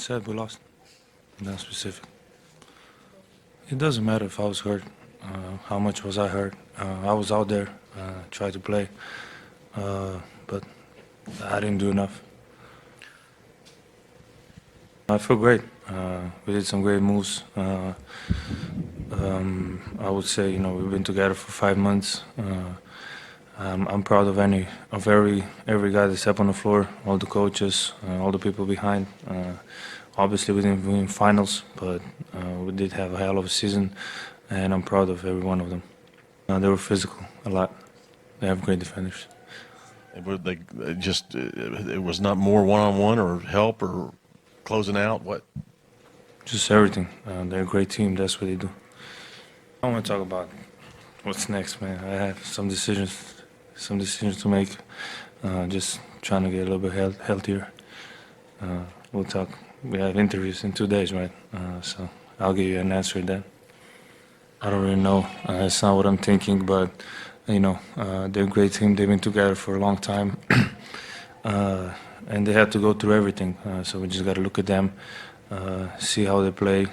said, we lost. Not specific. It doesn't matter if I was hurt. How much was I hurt? I was out there, tried to play, but I didn't do enough. I feel great. We did some great moves. I would say, we've been together for 5 months. I'm proud of every guy that's up on the floor, all the coaches, all the people behind. Obviously, we didn't win finals, but we did have a hell of a season, and I'm proud of every one of them. They were physical a lot. They have great defenders. Were they just it was not more one-on-one or help or closing out? What? Just everything. They're a great team. That's what they do. I want to talk about what's next, man. I have some decisions to make. Just trying to get a little bit healthier. We'll talk. We have interviews in 2 days, right? So I'll give you an answer then. I don't really know. It's not what I'm thinking, but they're a great team. They've been together for a long time, and they had to go through everything. So we just got to look at them, see how they play,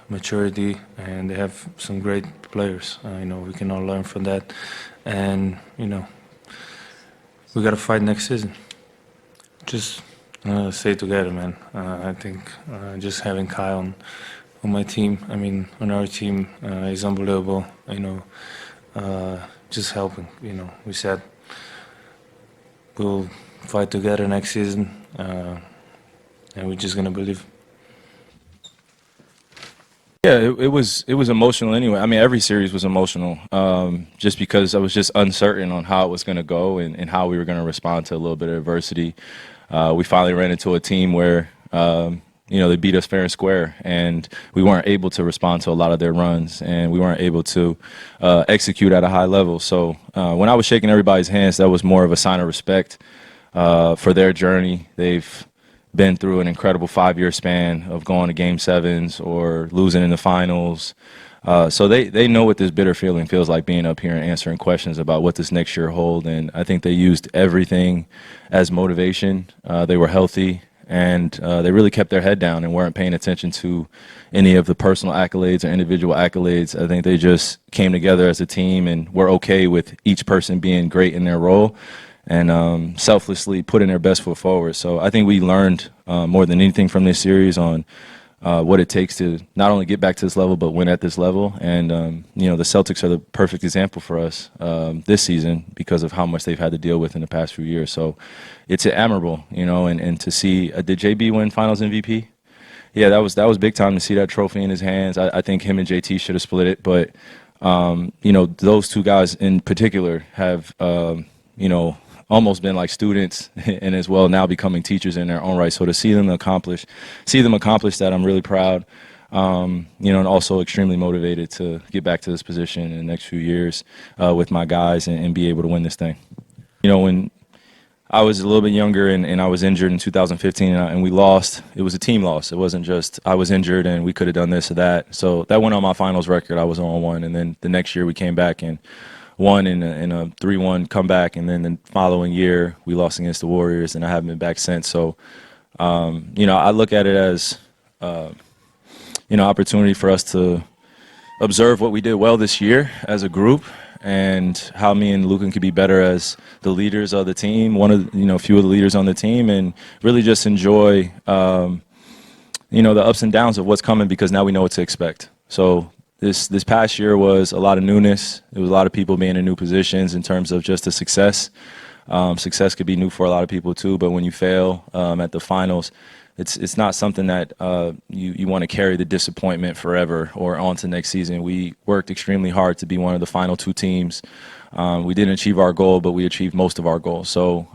maturity, and they have some great players. We can all learn from that, and we got to fight next season. Just stay together, man. I think just having Kyle on my team, on our team, is unbelievable. Just helping. We said we'll fight together next season, and we're just gonna believe. Yeah, it was emotional anyway. Every series was emotional, just because I was just uncertain on how it was going to go and how we were going to respond to a little bit of adversity. We finally ran into a team where they beat us fair and square, and we weren't able to respond to a lot of their runs, and we weren't able to execute at a high level. So when I was shaking everybody's hands, that was more of a sign of respect for their journey. They've been through an incredible 5-year span of going to Game 7s or losing in the finals. So they know what this bitter feeling feels like, being up here and answering questions about what this next year hold. And I think they used everything as motivation. They were healthy, and they really kept their head down and weren't paying attention to any of the personal accolades or individual accolades. I think they just came together as a team and were okay with each person being great in their role and selflessly putting their best foot forward. So I think we learned more than anything from this series on what it takes to not only get back to this level, but win at this level. And, the Celtics are the perfect example for us this season because of how much they've had to deal with in the past few years. So it's admirable, and to see, did JB win Finals MVP? Yeah, that was big time to see that trophy in his hands. I think him and JT should have split it, but, those two guys in particular have, almost been like students and as well now becoming teachers in their own right. So to see them accomplish that, I'm really proud, and also extremely motivated to get back to this position in the next few years with my guys and be able to win this thing. When I was a little bit younger and I was injured in 2015 and we lost, it was a team loss. It wasn't just I was injured and we could have done this or that. So that went on my finals record. I was 0-1, and then the next year we came back and won in a 3-1 comeback, and then the following year we lost against the Warriors, and I haven't been back since. So, I look at it as, opportunity for us to observe what we did well this year as a group and how me and Luka could be better as the leaders of the team, a few of the leaders on the team, and really just enjoy, the ups and downs of what's coming because now we know what to expect. So This past year was a lot of newness. There was a lot of people being in new positions in terms of just the success. Success could be new for a lot of people too, but when you fail at the finals, it's not something that you want to carry the disappointment forever or on to next season. We worked extremely hard to be one of the final 2 teams. We didn't achieve our goal, but we achieved most of our goals. So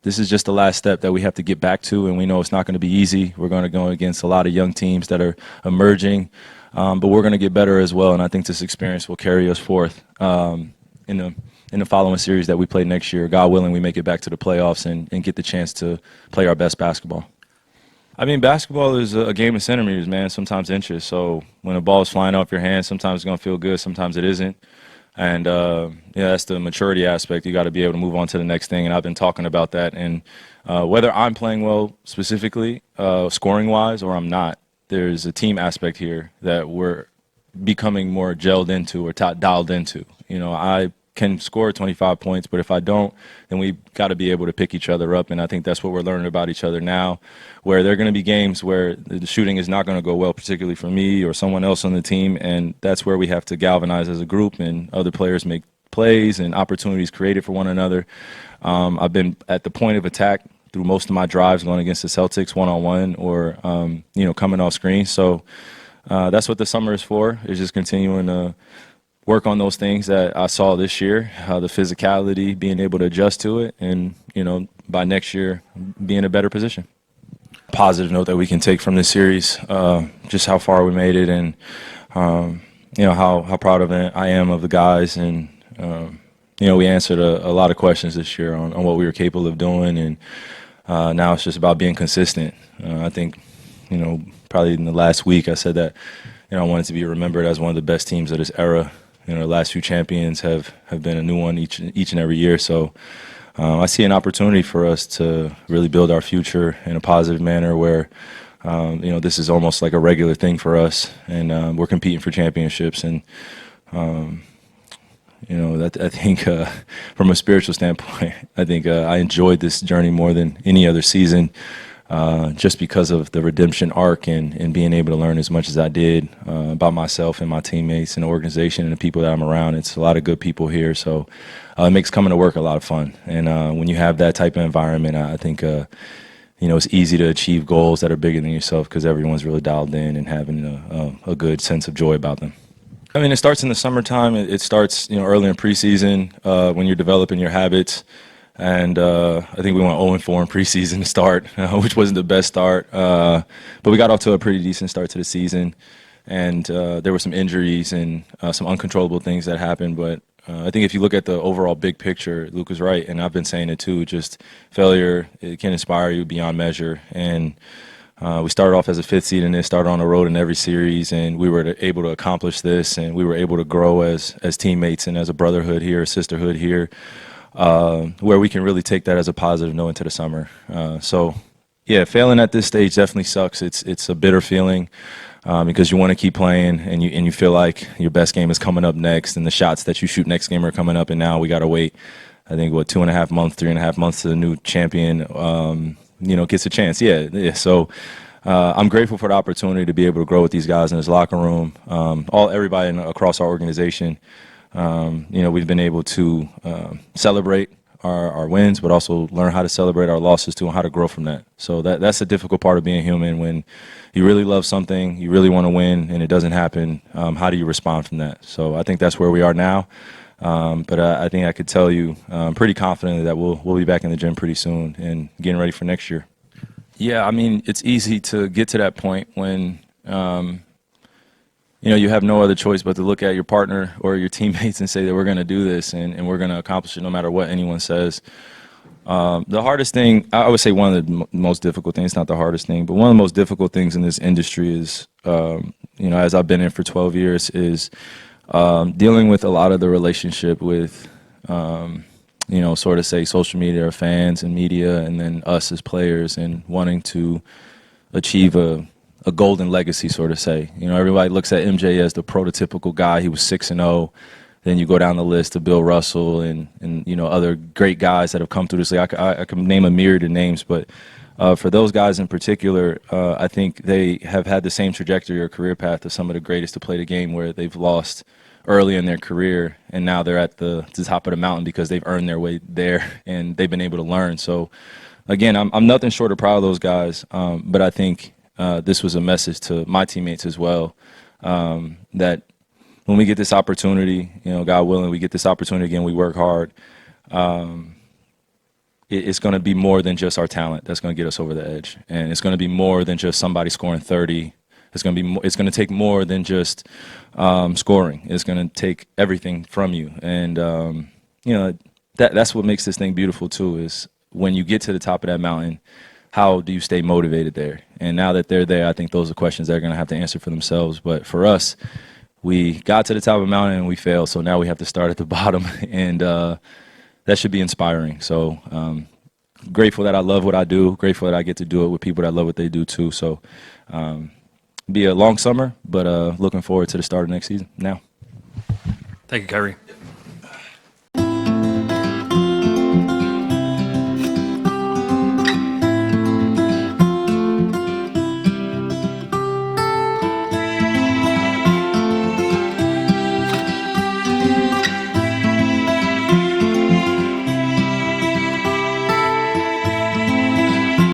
this is just the last step that we have to get back to, and we know it's not going to be easy. We're going to go against a lot of young teams that are emerging. But we're going to get better as well, and I think this experience will carry us forth in the following series that we play next year. God willing, we make it back to the playoffs and get the chance to play our best basketball. Basketball is a game of centimeters, man, sometimes inches. So when a ball is flying off your hand, sometimes it's going to feel good, sometimes it isn't. And yeah, that's the maturity aspect. You got to be able to move on to the next thing. And I've been talking about that. And whether I'm playing well specifically, scoring wise, or I'm not, there's a team aspect here that we're becoming more gelled into or dialed into. You know, I can score 25 points, but if I don't, then we've got to be able to pick each other up. And I think that's what we're learning about each other now, where there are going to be games where the shooting is not going to go well, particularly for me or someone else on the team. And that's where we have to galvanize as a group, and other players make plays and opportunities created for one another. I've been at the point of attack through most of my drives going against the Celtics one-on-one or, you know, coming off screen. So that's what the summer is for, is just continuing to work on those things that I saw this year, the physicality, being able to adjust to it, and, you know, by next year, be in a better position. Positive note that we can take from this series, just how far we made it, and, you know, how proud of it I am of the guys. And, you know, we answered a lot of questions this year on what we were capable of doing, and now it's just about being consistent. I think, you know, probably in the last week I said that, you know, I wanted to be remembered as one of the best teams of this era. You know, the last few champions have been a new one each and every year. So I see an opportunity for us to really build our future in a positive manner where, you know, this is almost like a regular thing for us, and we're competing for championships. And, you know, that I think from a spiritual standpoint, I think I enjoyed this journey more than any other season. Just because of the redemption arc and being able to learn as much as I did about myself and my teammates and the organization and the people that I'm around. It's a lot of good people here, so it makes coming to work a lot of fun. And when you have that type of environment, I think you know, it's easy to achieve goals that are bigger than yourself because everyone's really dialed in and having a good sense of joy about them. I mean, it starts in the summertime. It starts, you know, early in preseason when you're developing your habits. And I think we went 0-4 in preseason to start, which wasn't the best start. But we got off to a pretty decent start to the season. And there were some injuries and some uncontrollable things that happened. But I think if you look at the overall big picture, Luka's right, and I've been saying it too, just failure, it can inspire you beyond measure. And we started off as a 5th seed and then started on the road in every series. And we were able to accomplish this, and we were able to grow as teammates and as a brotherhood here, a sisterhood here. Where we can really take that as a positive note into the summer. So, yeah, failing at this stage definitely sucks. It's a bitter feeling because you want to keep playing, and you feel like your best game is coming up next, and the shots that you shoot next game are coming up, and now we got to wait, I think, 2.5 months, 3.5 months to the new champion, you know, gets a chance. Yeah. So I'm grateful for the opportunity to be able to grow with these guys in this locker room, everybody across our organization. You know, we've been able to celebrate our wins, but also learn how to celebrate our losses too, and how to grow from that. So that's the difficult part of being human. When you really love something, you really want to win, and it doesn't happen, how do you respond from that? So I think that's where we are now. But I think I could tell you pretty confidently that we'll be back in the gym pretty soon and getting ready for next year. Yeah, I mean, it's easy to get to that point when you know, you have no other choice but to look at your partner or your teammates and say that we're going to do this and we're going to accomplish it no matter what anyone says. The hardest thing, I would say one of the most difficult things, not the hardest thing, but one of the most difficult things in this industry is, you know, as I've been in for 12 years, is dealing with a lot of the relationship with, you know, sort of say social media or fans and media, and then us as players, and wanting to achieve a golden legacy, sort of say. You know, everybody looks at MJ as the prototypical guy. He was 6-0. Then you go down the list of Bill Russell and you know, other great guys that have come through this league. I can name a myriad of names, but for those guys in particular, I think they have had the same trajectory or career path of some of the greatest to play the game, where they've lost early in their career, and now they're at the top of the mountain because they've earned their way there and they've been able to learn. So, again, I'm nothing short of proud of those guys, but I think this was a message to my teammates as well, that when we get this opportunity, you know, God willing, we get this opportunity again, we work hard, it's going to be more than just our talent that's going to get us over the edge. And it's going to be more than just somebody scoring 30. It's going to take more than just scoring. It's going to take everything from you. And, you know, that's what makes this thing beautiful too, is when you get to the top of that mountain, how do you stay motivated there? And now that they're there, I think those are questions they're going to have to answer for themselves. But for us, we got to the top of the mountain and we failed. So now we have to start at the bottom, and that should be inspiring. So grateful that I love what I do. Grateful that I get to do it with people that love what they do too. So be a long summer, but looking forward to the start of next season now. Thank you, Kyrie.